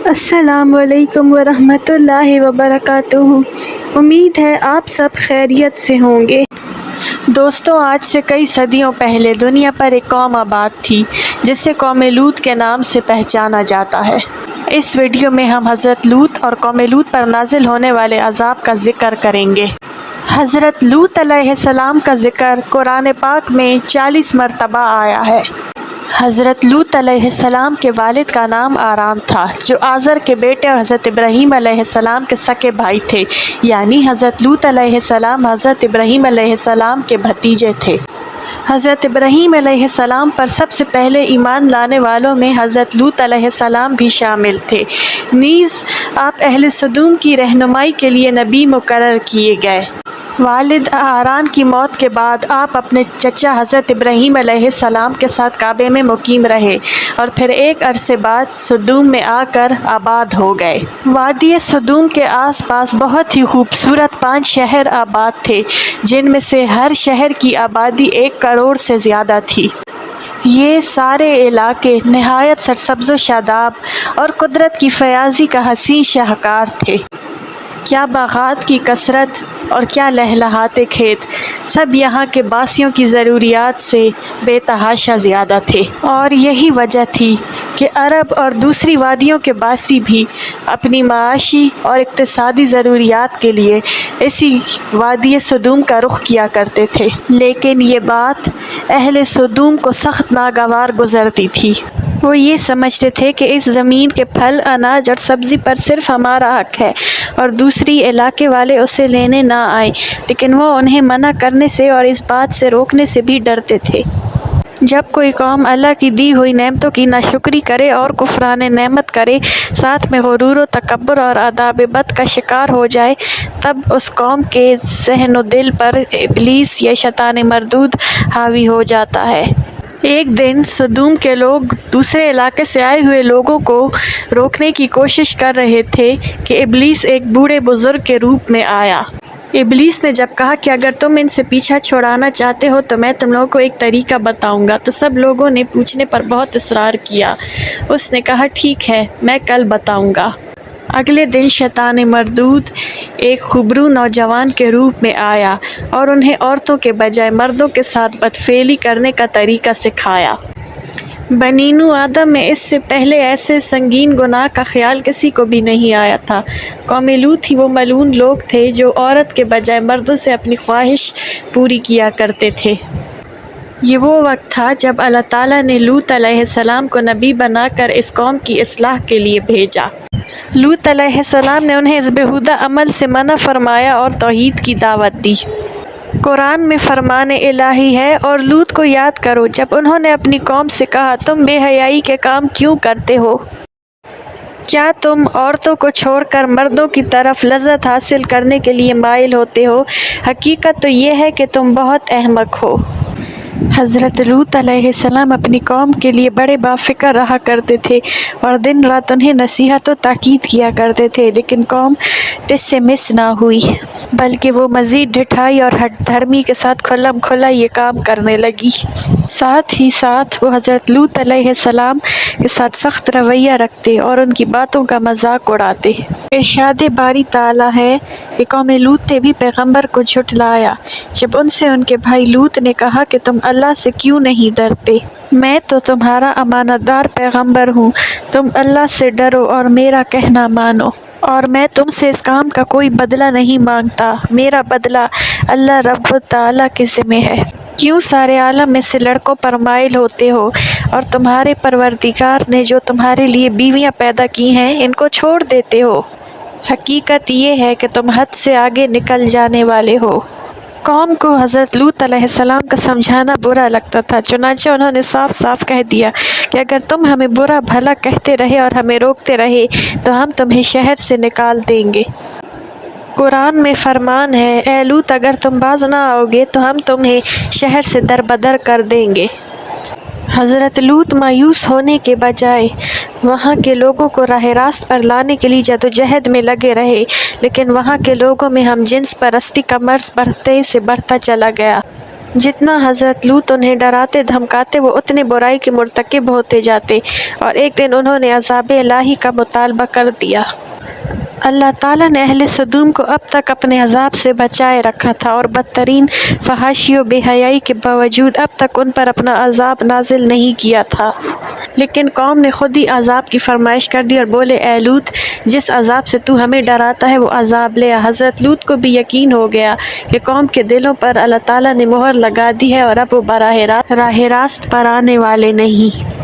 السلام علیکم ورحمۃ اللہ وبرکاتہ۔ امید ہے آپ سب خیریت سے ہوں گے۔ دوستو، آج سے کئی صدیوں پہلے دنیا پر ایک قوم آباد تھی جسے قوم لوط کے نام سے پہچانا جاتا ہے۔ اس ویڈیو میں ہم حضرت لوط اور قوم لوط پر نازل ہونے والے عذاب کا ذکر کریں گے۔ حضرت لوط علیہ السلام کا ذکر قرآن پاک میں 40 مرتبہ آیا ہے۔ حضرت لوط علیہ السلام کے والد کا نام آرام تھا، جو آزر کے بیٹے اور حضرت ابراہیم علیہ السلام کے سگے بھائی تھے، یعنی حضرت لوط علیہ السلام حضرت ابراہیم علیہ السلام کے بھتیجے تھے۔ حضرت ابراہیم علیہ السلام پر سب سے پہلے ایمان لانے والوں میں حضرت لوط علیہ السلام بھی شامل تھے، نیز آپ اہل سدوم کی رہنمائی کے لیے نبی مقرر کیے گئے۔ والد ہاران کی موت کے بعد آپ اپنے چچا حضرت ابراہیم علیہ السلام کے ساتھ کعبے میں مقیم رہے اور پھر ایک عرصے بعد سدوم میں آ کر آباد ہو گئے۔ وادی سدوم کے آس پاس بہت ہی خوبصورت 5 شہر آباد تھے، جن میں سے ہر شہر کی آبادی 1 کروڑ سے زیادہ تھی۔ یہ سارے علاقے نہایت سرسبز و شاداب اور قدرت کی فیاضی کا حسین شاہکار تھے۔ کیا باغات کی کثرت اور کیا لہلہاتے کھیت، سب یہاں کے باسیوں کی ضروریات سے بے تحاشا زیادہ تھے، اور یہی وجہ تھی کہ عرب اور دوسری وادیوں کے باسی بھی اپنی معاشی اور اقتصادی ضروریات کے لیے اسی وادی سدوم کا رخ کیا کرتے تھے۔ لیکن یہ بات اہل سدوم کو سخت ناگوار گزرتی تھی۔ وہ یہ سمجھتے تھے کہ اس زمین کے پھل، اناج اور سبزی پر صرف ہمارا حق ہے اور دوسری علاقے والے اسے لینے نہ آئیں، لیکن وہ انہیں منع کرنے سے اور اس بات سے روکنے سے بھی ڈرتے تھے۔ جب کوئی قوم اللہ کی دی ہوئی نعمتوں کی ناشکری کرے اور کفران نعمت کرے، ساتھ میں غرور و تکبر اور آداب بد کا شکار ہو جائے، تب اس قوم کے ذہن و دل پر ابلیس یا شیطان مردود حاوی ہو جاتا ہے۔ ایک دن سدوم کے لوگ دوسرے علاقے سے آئے ہوئے لوگوں کو روکنے کی کوشش کر رہے تھے کہ ابلیس ایک بوڑھے بزرگ کے روپ میں آیا۔ ابلیس نے جب کہا کہ اگر تم ان سے پیچھا چھڑانا چاہتے ہو تو میں تم لوگوں کو ایک طریقہ بتاؤں گا، تو سب لوگوں نے پوچھنے پر بہت اصرار کیا۔ اس نے کہا ٹھیک ہے، میں کل بتاؤں گا۔ اگلے دن شیطان مردود ایک خوبرو نوجوان کے روپ میں آیا اور انہیں عورتوں کے بجائے مردوں کے ساتھ بدفعلی کرنے کا طریقہ سکھایا۔ بنی آدم میں اس سے پہلے ایسے سنگین گناہ کا خیال کسی کو بھی نہیں آیا تھا۔ قوم لوط ہی وہ ملعون لوگ تھے جو عورت کے بجائے مردوں سے اپنی خواہش پوری کیا کرتے تھے۔ یہ وہ وقت تھا جب اللہ تعالیٰ نے لوط علیہ السلام کو نبی بنا کر اس قوم کی اصلاح کے لیے بھیجا۔ لوط علیہ السلام نے انہیں اس بیہودہ عمل سے منع فرمایا اور توحید کی دعوت دی۔ قرآن میں فرمان الہی ہے، اور لوط کو یاد کرو جب انہوں نے اپنی قوم سے کہا تم بے حیائی کے کام کیوں کرتے ہو؟ کیا تم عورتوں کو چھوڑ کر مردوں کی طرف لذت حاصل کرنے کے لیے مائل ہوتے ہو؟ حقیقت تو یہ ہے کہ تم بہت احمق ہو۔ حضرت لوط علیہ السلام اپنی قوم کے لیے بڑے بافکر رہا کرتے تھے اور دن رات انہیں نصیحت و تاکید کیا کرتے تھے، لیکن قوم ٹس سے مس نہ ہوئی، بلکہ وہ مزید ڈھٹائی اور ہٹ دھرمی کے ساتھ کھلم کھلا یہ کام کرنے لگی۔ ساتھ ہی ساتھ وہ حضرت لوط علیہ السلام کے ساتھ سخت رویہ رکھتے اور ان کی باتوں کا مذاق اڑاتے۔ ارشاد باری تعالیٰ ہے کہ قوم لوط نے بھی پیغمبر کو جھٹلایا جب ان سے ان کے بھائی لوط نے کہا کہ تم اللہ سے کیوں نہیں ڈرتے؟ میں تو تمہارا امانت دار پیغمبر ہوں، تم اللہ سے ڈرو اور میرا کہنا مانو، اور میں تم سے اس کام کا کوئی بدلہ نہیں مانگتا، میرا بدلہ اللہ رب تعالیٰ کے ذمہ ہے۔ کیوں سارے عالم میں سے لڑکوں پر مائل ہوتے ہو اور تمہارے پروردگار نے جو تمہارے لیے بیویاں پیدا کی ہیں ان کو چھوڑ دیتے ہو؟ حقیقت یہ ہے کہ تم حد سے آگے نکل جانے والے ہو۔ قوم کو حضرت لوط علیہ السلام کا سمجھانا برا لگتا تھا، چنانچہ انہوں نے صاف صاف کہہ دیا کہ اگر تم ہمیں برا بھلا کہتے رہے اور ہمیں روکتے رہے تو ہم تمہیں شہر سے نکال دیں گے۔ قرآن میں فرمان ہے اے لوط اگر تم باز نہ آؤ گے تو ہم تمہیں شہر سے دربدر کر دیں گے۔ حضرت لوط مایوس ہونے کے بجائے وہاں کے لوگوں کو راہ راست پر لانے کے لیے جدوجہد میں لگے رہے، لیکن وہاں کے لوگوں میں ہم جنس پرستی کا مرض بڑھتے سے بڑھتا چلا گیا۔ جتنا حضرت لوط انہیں ڈراتے دھمکاتے وہ اتنے برائی کے مرتکب ہوتے جاتے، اور ایک دن انہوں نے عذاب الہی کا مطالبہ کر دیا۔ اللہ تعالیٰ نے اہل سدوم کو اب تک اپنے عذاب سے بچائے رکھا تھا، اور بدترین فحاشی و بے حیائی کے باوجود اب تک ان پر اپنا عذاب نازل نہیں کیا تھا۔ لیکن قوم نے خود ہی عذاب کی فرمائش کر دی اور بولے، اے لوط، جس عذاب سے تو ہمیں ڈراتا ہے وہ عذاب لے آ۔ حضرت لوط کو بھی یقین ہو گیا کہ قوم کے دلوں پر اللہ تعالیٰ نے مہر لگا دی ہے اور اب وہ راہ راست پر آنے والے نہیں۔